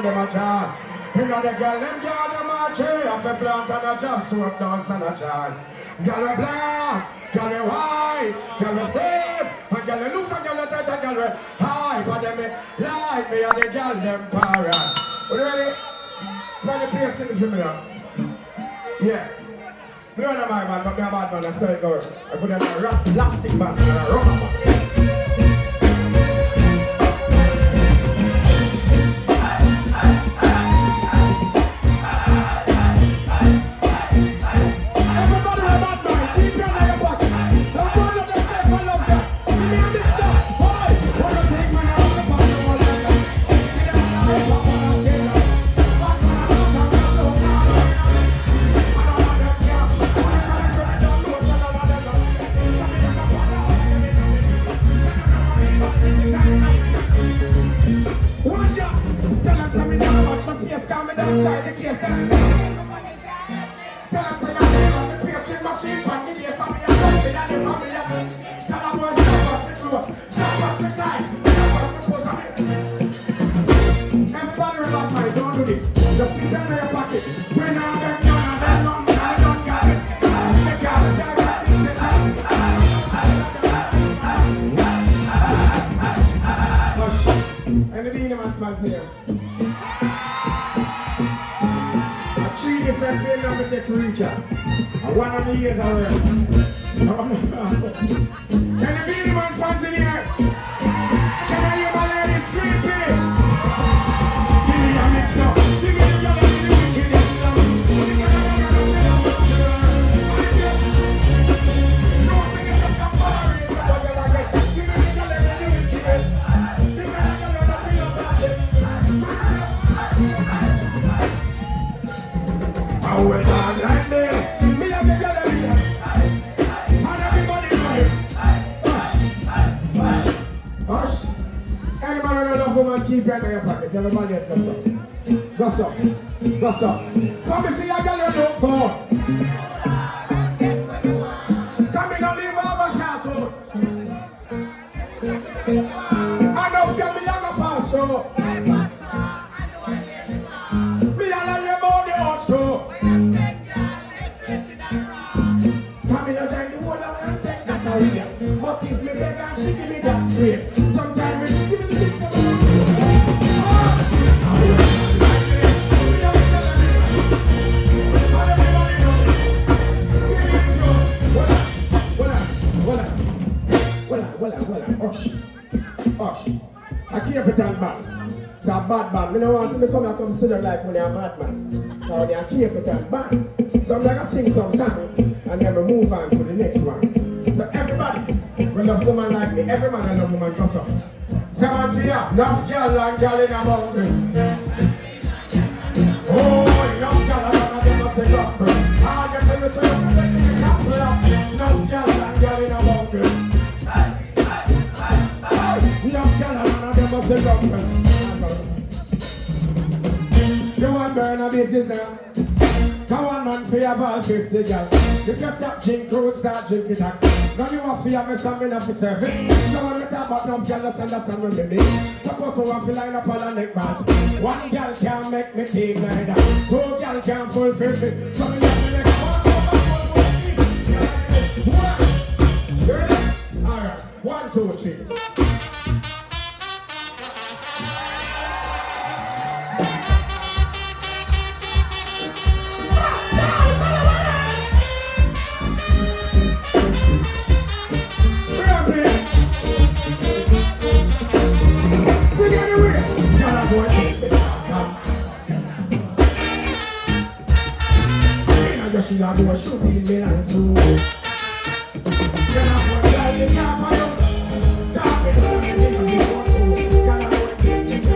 them a chant. You know the girl, them girl, them a tree. Off the plant and a job, so up dance and a chant. Girl a black, girl a white, girl a slave, and girl a loose and girl a tight and girl a high. But them like me and the girl, them para. Are you ready? Smell the place in for me now. Yeah. Me don't know my man, but me a bad man, I saw it go. I put on a plastic band and a rubber band. And the Beenie Man fans here. A 3 different players that we take to reach out. And one of the years already. And the Beenie Man fans in here. Can I hear my ladies scream, please? Give me a mix now. Give me the girl and give me the wicked now. No one thinks that's a party. Give me the girl and give me the wicked. I will not like me. Me have the gallery. And everybody know it. Hush. Hush. Any man who don't love woman, keep your hand in your pocket. Everybody else go so. Go so. Go so. Come and see your gallery look good. Come in and leave over shot over. I don't get me on a pass show. Me and I hear about the horse too. Come in and join the world and take that away. But if me beg and she give me that straight. Sometimes me give me the big stuff. Hush. I can't pretend bad. It's a bad man. I don't want to come and consider like when you're a madman. Now when you're can't pretend bad. So I'm going to sing some song and then we move on to the next one. So everybody will love woman like me. Every man will love woman goes up. Say man for ya, enough girl and girl in a mountain. Oh, enough girl and them must say rock. I'll get to the church and let me couple up. Enough girl and girl in a mountain. Enough girl and them must say rock. You want burn a business now? Come on man, for your ball 50 girl. If you stop drink road, start drinking that. Now you want for your best stamina for service. So when we talk about no girl, let's understand what we mean. Suppose we want to line up on a neck band. One girl can't make me take like that. 2 girl can't fulfill me. So we have to make one. You ready? Alright, 1, 2, 3. She a do a show me me and so. Then I put girl in your fire. Talk it over me and you want to. Girl I want to get you.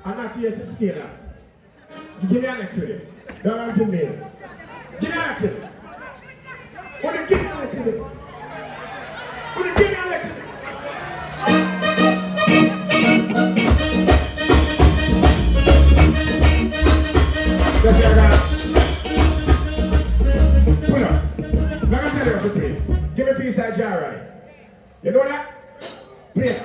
I'm not here to scale up. Give me an next video. Don't give me. Give me an next video. What do you give me an next video? What do you give me an next video? Let's hear that. Pull up. Let me tell you how to play. Give me a piece of jar, right? You know that? Play it.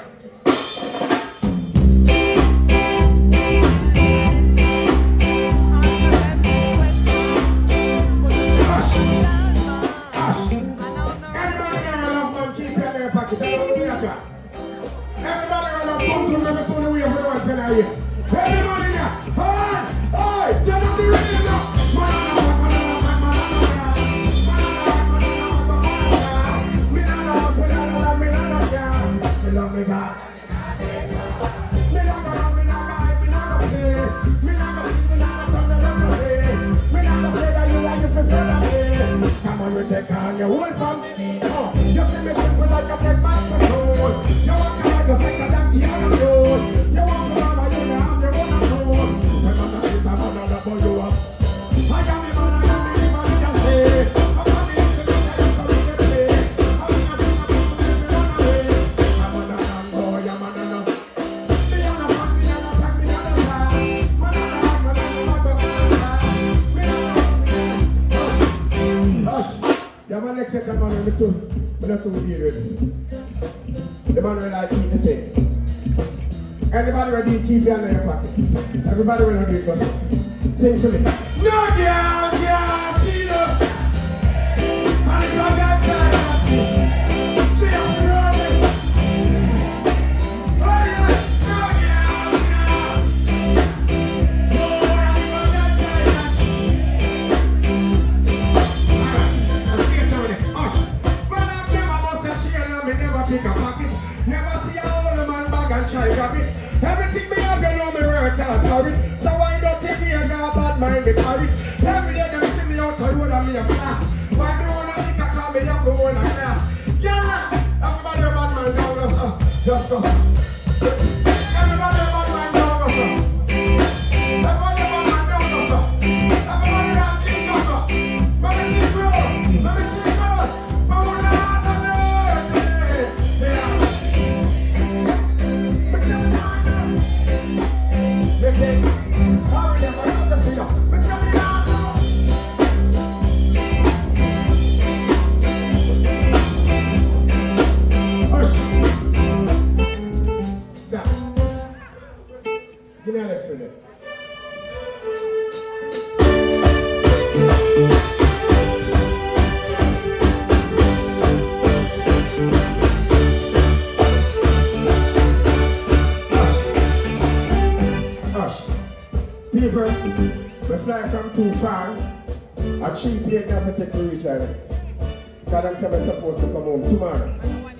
me talk. Me not gonna run, me not gonna hide, me not gonna play. Me not gonna leave, me not gonna turn the rest away. Me not gonna play that you like you feel afraid of me. Come on, we take on your whole fam. You see me simple like a take back the soul. You want to like a sex and that you don't know. You want to mama, you know I'm your own alone. Say man, this a man that boy you up. I got me man, I got me man, just say. I'm coming to the next so we can play. I'm gonna sing a song to make me run away. I'm on a man, boy, I'm on a man. Me on a man, me on a tag, me on a tag. Man on a man, man on a man, me on a hush. Yeah, man, next second man, me too. Me not too weird. The man will like eat the thing. Anybody ready to keep your hand in your pocket? Everybody will do it for sing to me. No girl, see you. And if I got child, she has to run it. Oh yeah, no girl. Oh, and if I got child, let's see it already. Hush. But I've never bust a chain and me never pick a pocket. Never see a old man bag and try grab it. Everything me have, you know me work hard for it. So why don't take me as a bad mind me carry? Every day them see me out the road and me a class. Why me wanna think I call me young, me wanna class. Yeah, right. Everybody a bad man down there, sir. Just so. Everybody a bad man down there, sir. Everybody a bad man down there, sir. Everybody a king down there. Let me see bro. Let me see bro. I wanna have the nerve. Yeah. Listen, how we never got to feel up. Mr. Milano. Hush. Stop. Give me Alex with it. People, we fly from too far. A cheap plane never take to reach Ireland. Because them say we're supposed to come home tomorrow.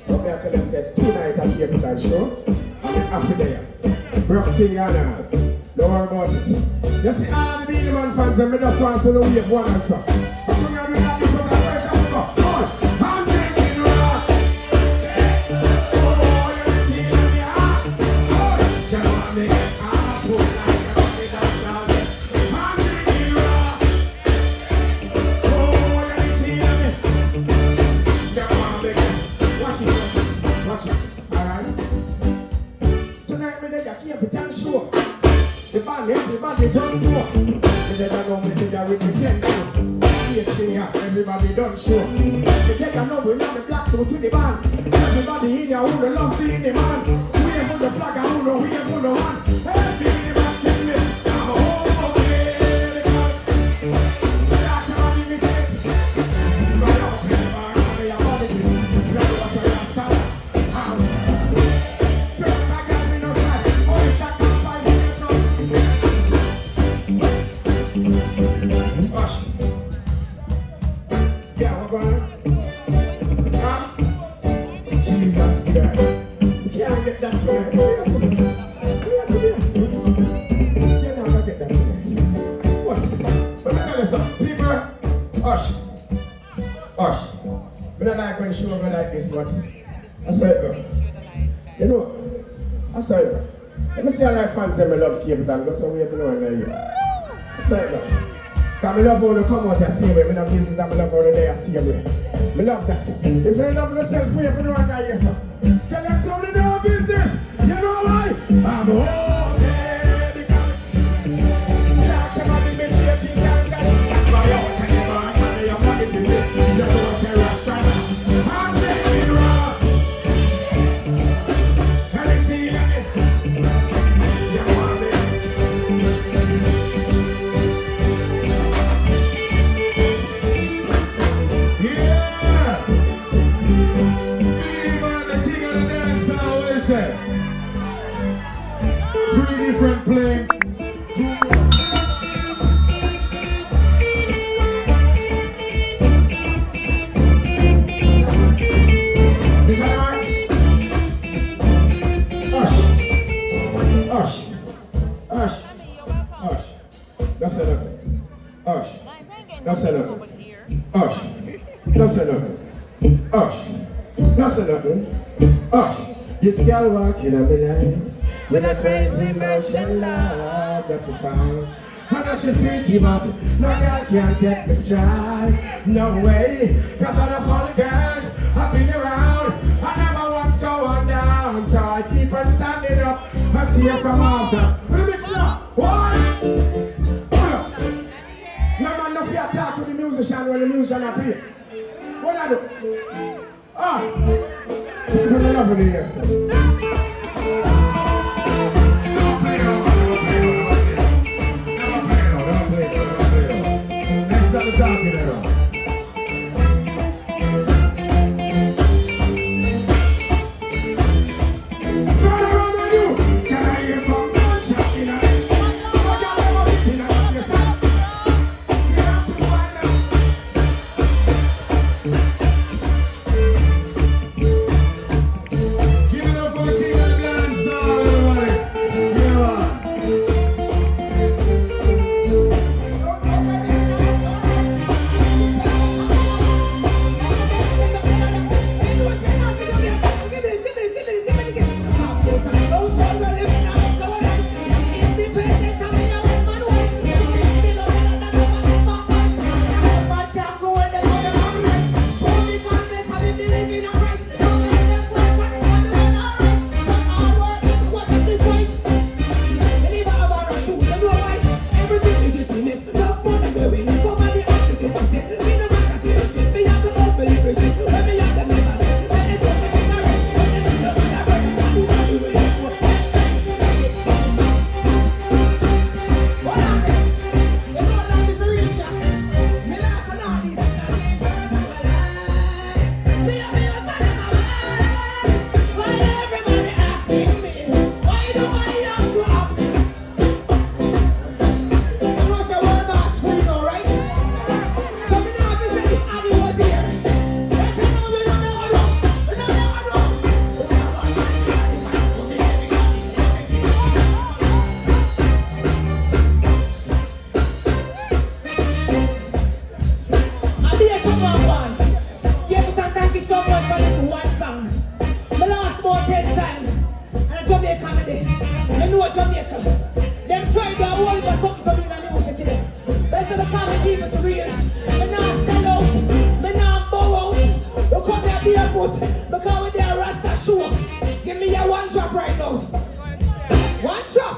But me I tell them say tonight at the Capital show. I'm in after there. Bruk finger and all. Don't worry about it. You see all of the Beenie Man fans and me just want to know we have one answer. So we are doing that because that's where it's going to go. I'm drinking rock. Oh, you see them here. Oh, you want me get apple. Everybody done know. Me take a number, me take a represent. Everybody done show. Me take a number, now the black suit to the band. Everybody in here who the love Beenie Man. We ain't put the flag and who know we ain't put the one. Hey, Beenie Man, sing me. Now, oh, okay. That's how we make it. But now, everybody, I'm on the game. Now, what's a rasta? I got me no side. Oh, it's that campfire. Hush. Yeah, we're going. Huh? Jesus Christ. You can't get that to me. You're not going to get that to me. What? Let me tell you something. People, hush. Hush. I don't like when show go like this, but I said, though. You know, I said, though. Let me see how my fans say I love Cape Town. Go somewhere to know and know this. I said, though. Because I love how they come out the same way. I love business and I love how they are the same way. I love that. If you love yourself, we have to know and know yes, sir. Tell them something to do business. You know why? I'm home. That's somebody make sure you can get it. Buy out and you buy and you're money to do. You know what's a restaurant. I'm taking rock. Can you see that? You want it? Three different playing. Is that right? That's enough. Hush. That's enough. Hush. That's enough. Hush. That's enough. Hush. This girl walking up in life with a crazy motion love that you find. I know she freaky, but no girl can't take the stride. No way, cause all of all the girls I've been around, I never once go on down. So I keep on standing up and see her from after. We'll mix it up. What? No man, no fear talk to the musician when the musician are playing. What I do? People love it here, sir. Jamaica. Them try to avoid for something to be in the music in them. But instead of coming keep it real, me not sell out, me not bow out. You come there barefoot, because with their rasta show. Give me a one drop right now. One drop.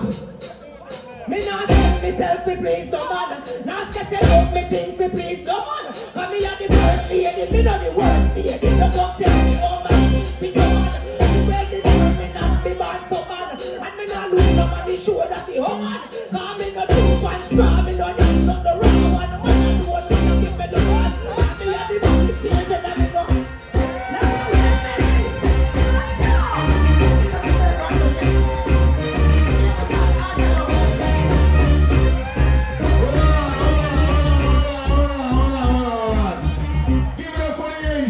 Me not sell myself to please no man. Not settle up me thing to please no man. Cause me are the first lady, me not the worst lady. You come tell me oh man, be no man. You well determined not be bad so man. And me not lose nobody show that be hung on. Cause me not do one straw, me not dance up the wrong one. Man I do what me not give me the one. And me are the body stage and me go.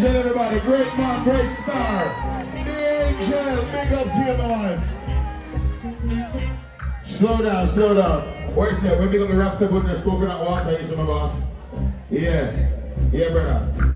Everybody, great man, great star. DAngel, big up to your man. Slow down, slow down. Where's that? We're big up the Rasta putting the coconut water in some of us. Yeah, brother.